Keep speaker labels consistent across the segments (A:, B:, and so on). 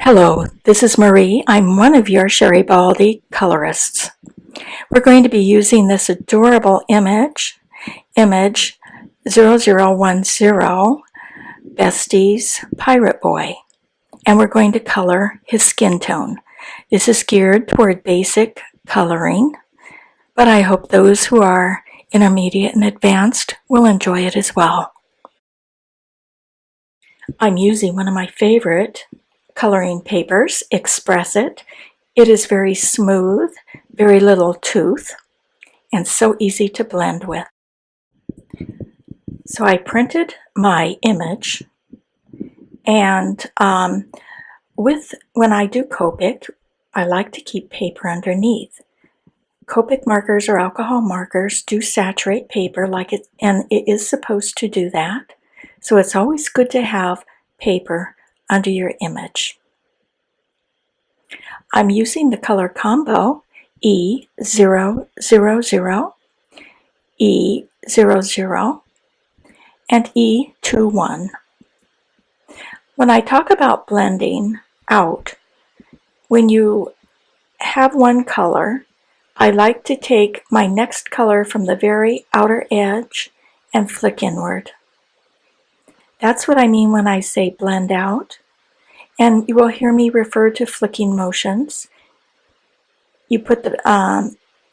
A: Hello, this is Marie. I'm one of your Sherri Baldy colorists. We're going to be using this adorable image 0010, Besties Pirate Boy, and we're going to color his skin tone. This is geared toward basic coloring, but I hope those who are intermediate and advanced will enjoy it as well. I'm using one of my favorite coloring papers, Express It. It is very smooth, very little tooth, and so easy to blend with. So I printed my image, and when I do Copic, I like to keep paper underneath. Copic markers or alcohol markers do saturate paper and it is supposed to do that. So it's always good to have paper under your image. I'm using the color combo E000, E00, and E21. When I talk about blending out, when you have one color, I like to take my next color from the very outer edge and flick inward. That's what I mean when I say blend out. And you will hear me refer to flicking motions. You put the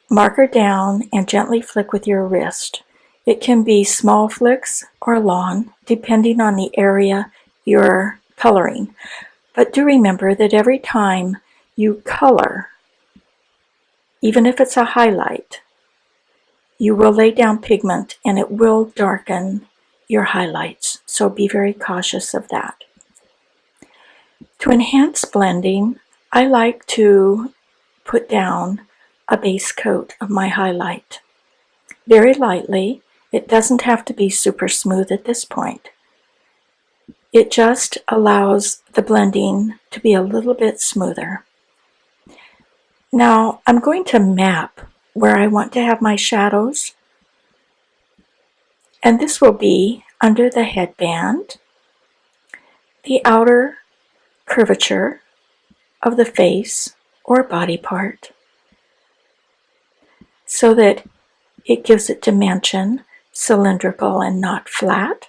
A: marker down and gently flick with your wrist. It can be small flicks or long, depending on the area you're coloring. But do remember that every time you color, even if it's a highlight, you will lay down pigment and it will darken your highlights. So be very cautious of that. To enhance blending, I like to put down a base coat of my highlight. Very lightly. It doesn't have to be super smooth at this point. It just allows the blending to be a little bit smoother. Now I'm going to map where I want to have my shadows, and this will be under the headband, the outer curvature of the face or body part, so that it gives it dimension, cylindrical and not flat.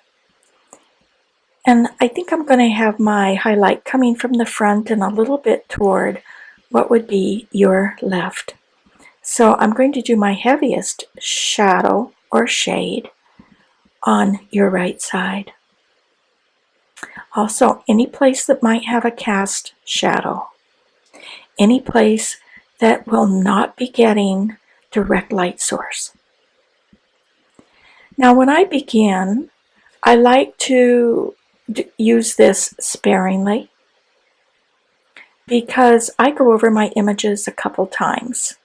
A: And I think I'm going to have my highlight coming from the front and a little bit toward what would be your left. So I'm going to do my heaviest shadow or shade on your right side. Also, any place that might have a cast shadow, any place that will not be getting direct light source. Now when I begin, I like to use this sparingly because I go over my images a couple times.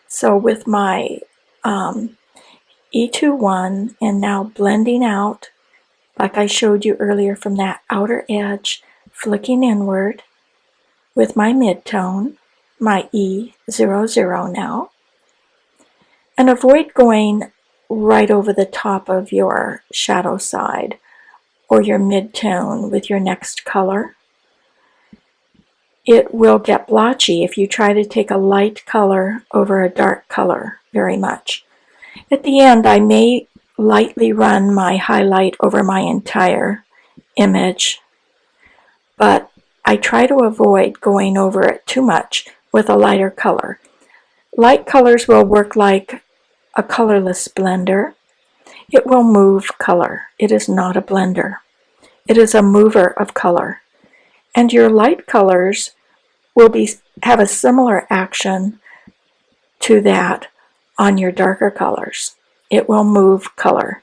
A: So with my E21 and now blending out, like I showed you earlier from that outer edge, flicking inward with my midtone, my E00 now, and avoid going right over the top of your shadow side or your midtone with your next color. It will get blotchy if you try to take a light color over a dark color very much. At the end, I may lightly run my highlight over my entire image, but I try to avoid going over it too much with a lighter color. Light colors will work like a colorless blender. It will move color. It is not a blender. It is a mover of color. And your light colors will have a similar action to that on your darker colors. It will move color,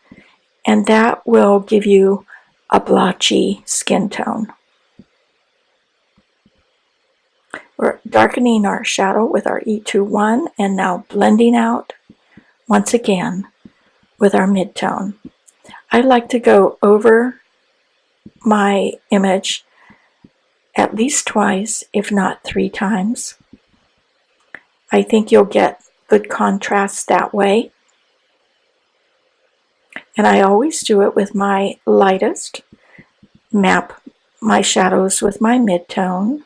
A: and that will give you a blotchy skin tone. We're darkening our shadow with our E21 and now blending out once again with our midtone. I like to go over my image at least twice, if not 3 times. I think you'll get good contrast that way. And I always do it with my lightest map my shadows with my midtone.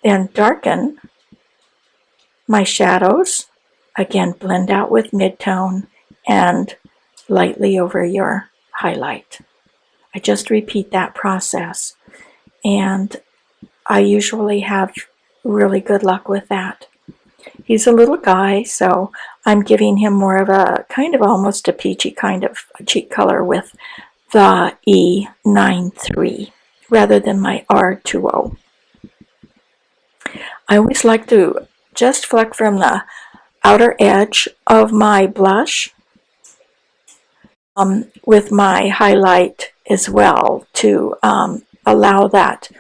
A: Then darken my shadows. Again, blend out with midtone and lightly over your highlight. I just repeat that process, and I usually have really good luck with that. He's a little guy, so I'm giving him more of a kind of almost a peachy kind of cheek color with the E93 rather than my R20. I always like to just fleck from the outer edge of my blush with my highlight as well to allow that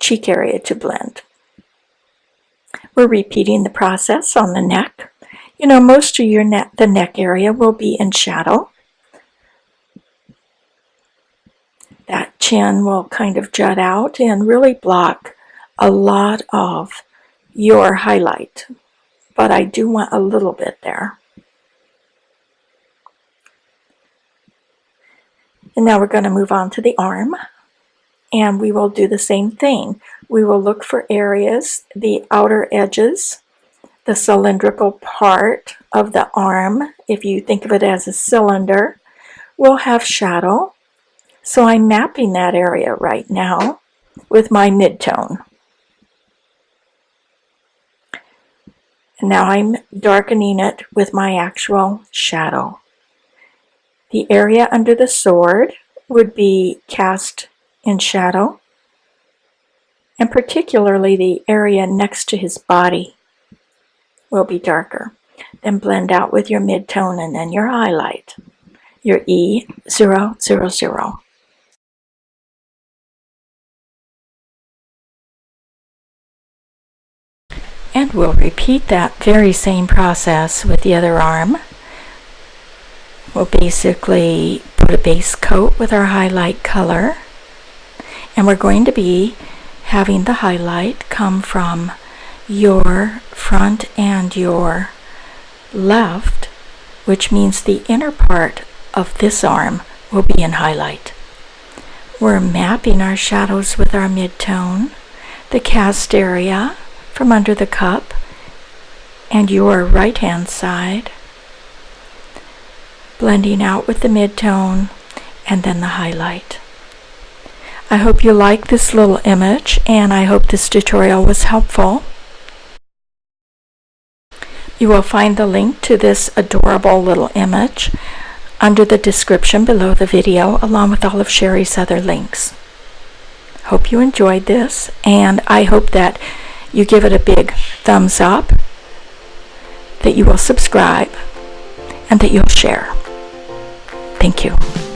A: cheek area to blend. We're repeating the process on the neck. You know, most of your the neck area will be in shadow. That chin will kind of jut out and really block a lot of your highlight, but I do want a little bit there. And now we're going to move on to the arm, and we will do the same thing. We will look for areas, the outer edges, the cylindrical part of the arm. If you think of it as a cylinder, will have shadow. So I'm mapping that area right now with my midtone. And now I'm darkening it with my actual shadow. The area under the sword would be cast in shadow, and particularly the area next to his body will be darker. Then blend out with your midtone and then your highlight, your E000. And we'll repeat that very same process with the other arm. We'll basically put a base coat with our highlight color, and we're going to be having the highlight come from your front and your left, which means the inner part of this arm will be in highlight. We're mapping our shadows with our midtone, the cast area from under the cup and your right hand side, blending out with the midtone and then the highlight. I hope you like this little image, and I hope this tutorial was helpful. You will find the link to this adorable little image under the description below the video, along with all of Sherri's other links. Hope you enjoyed this, and I hope that you give it a big thumbs up, that you will subscribe, and that you'll share. Thank you.